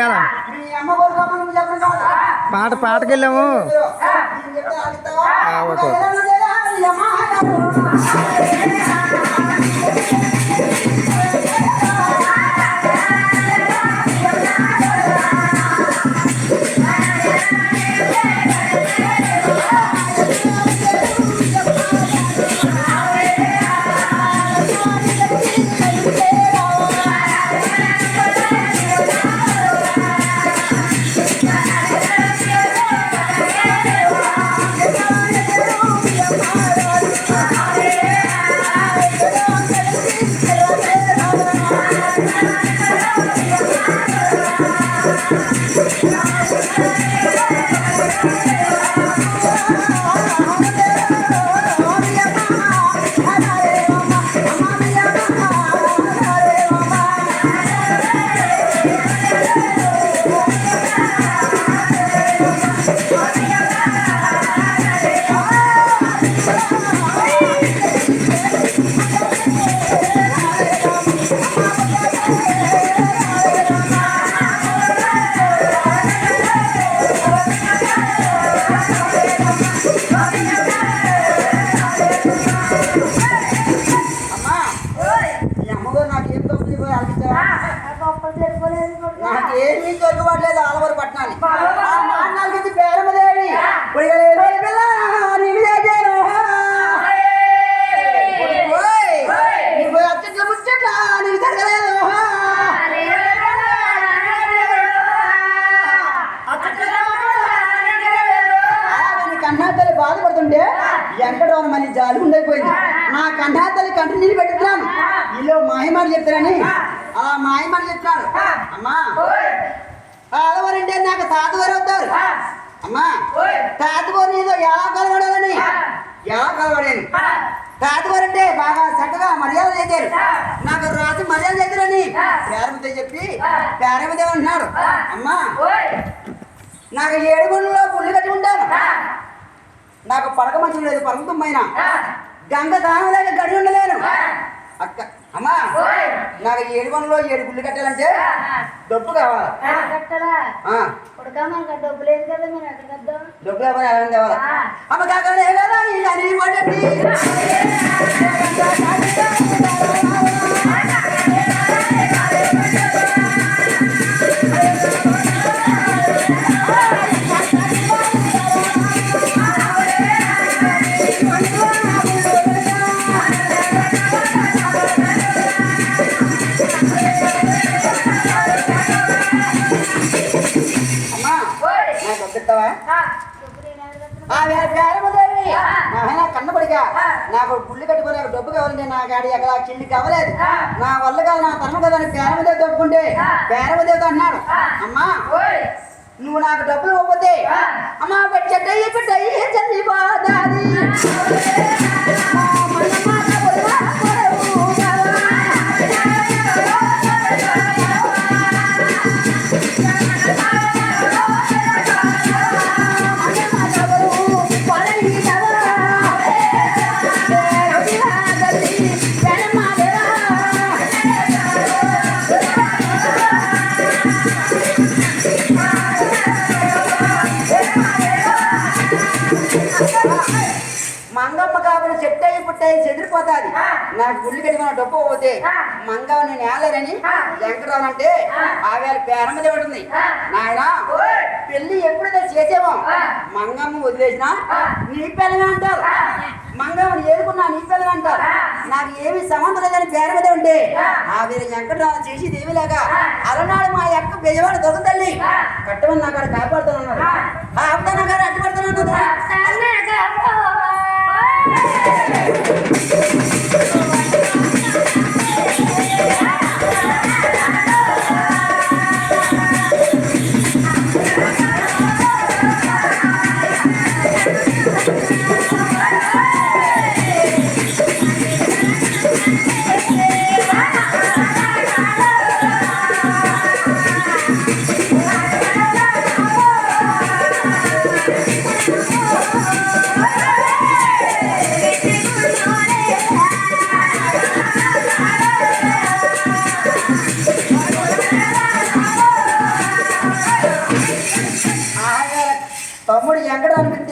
ఇవాళ పాటకి వెళ్ళాము. ఓకే. నాకేమీ దొరకబడలేదు ఆలవరు పట్టణాన్ని నాలుగు పేరమదేవి అచ్చట్ల ముచ్చట్ల నీకు జరగలేదు. కన్నాతల్లి బాధపడుతుంటే ఎక్కడో మళ్ళీ జాలి ఉండైపోయింది. నా కన్నాతల్లి కంటి నీళ్ళు పెట్టుతున్నాను, వీళ్ళు మాయమాటలు చెప్తారని అలా మాయమాటలు చెప్తున్నాడు. అమ్మా ఆడవారంటే నాకు తాతగారు అవుతారు. అమ్మా తాతగారు ఏదో ఎలా కలవడాలని ఎలా కలవడాను. తాతగారు అంటే బాగా చక్కగా మర్యాద చేశారు, నాకు రాసి మర్యాద చేశారని పేరమదే చెప్పి పేరమదే అంటున్నాడు. అమ్మా నాకు 7 గుండెల్లో పుల్లు కట్టుకుంటాను, నాకు పడక మంచి లేదు, పరమతుమ్మైన గంగ దానలేక గడి ఉండలేను. అక్క అమ్మా నాకు 7 గుండెలో 7 గుళ్ళు కట్టాలంటే డబ్బు కావాలి. డబ్బు కావాలి ఎలా తేవాలి. అమ్మ కాకనే కదా కన్నపడిగా నాకు గుళ్ళు కట్టుకుని నాకు డబ్బు కావాలంటే నా గాడి ఎక్కడ చిల్లి కావలేదు, నా వల్ల కాదు నా తరమ కదా అని పేరమదేవి తప్పుకుంటే పేరమదేవితో అన్నాడు. అమ్మా నువ్వు నాకు డబ్బులు ఇవ్వకపోతే అమ్మా పెట్టయ్యి పెట్టయ్యి చల్లిపోదాది మంగమ్మ కాబట్టి చెట్టయి పుట్టయి చెదిరిపోతాది. నాకు గుళ్ళు కట్టుకున్న డబ్బు పోతే మంగమ్మ నేను ఏలేరని వెంకటరావు అంటే ఆవేళ పేరమ్మది ఉంటుంది. నాయన పెళ్లి ఎప్పుడైతే చేసేమో మంగమ్మ వదిలేసినా నీ పిల్లమే అంటారు, మంగమ్మని ఏడుకున్నా నీ పిల్లమే అంటారు. నాకు ఏమి సంబంధం లేదని పేరమ్మదే ఉంటే ఆవేళ వెంకటరావు చేసి దేవిలాగా అలనాడు మా యొక్క బెజవాడ దొరకతల్లి కట్టమని నాకు అక్కడ కాపాడుతానన్నారు. ఆపుతాను గారు అడ్డుపడుతున్నారు. Hey! తమ్ముడు ఎక్కడ అనిపిస్తే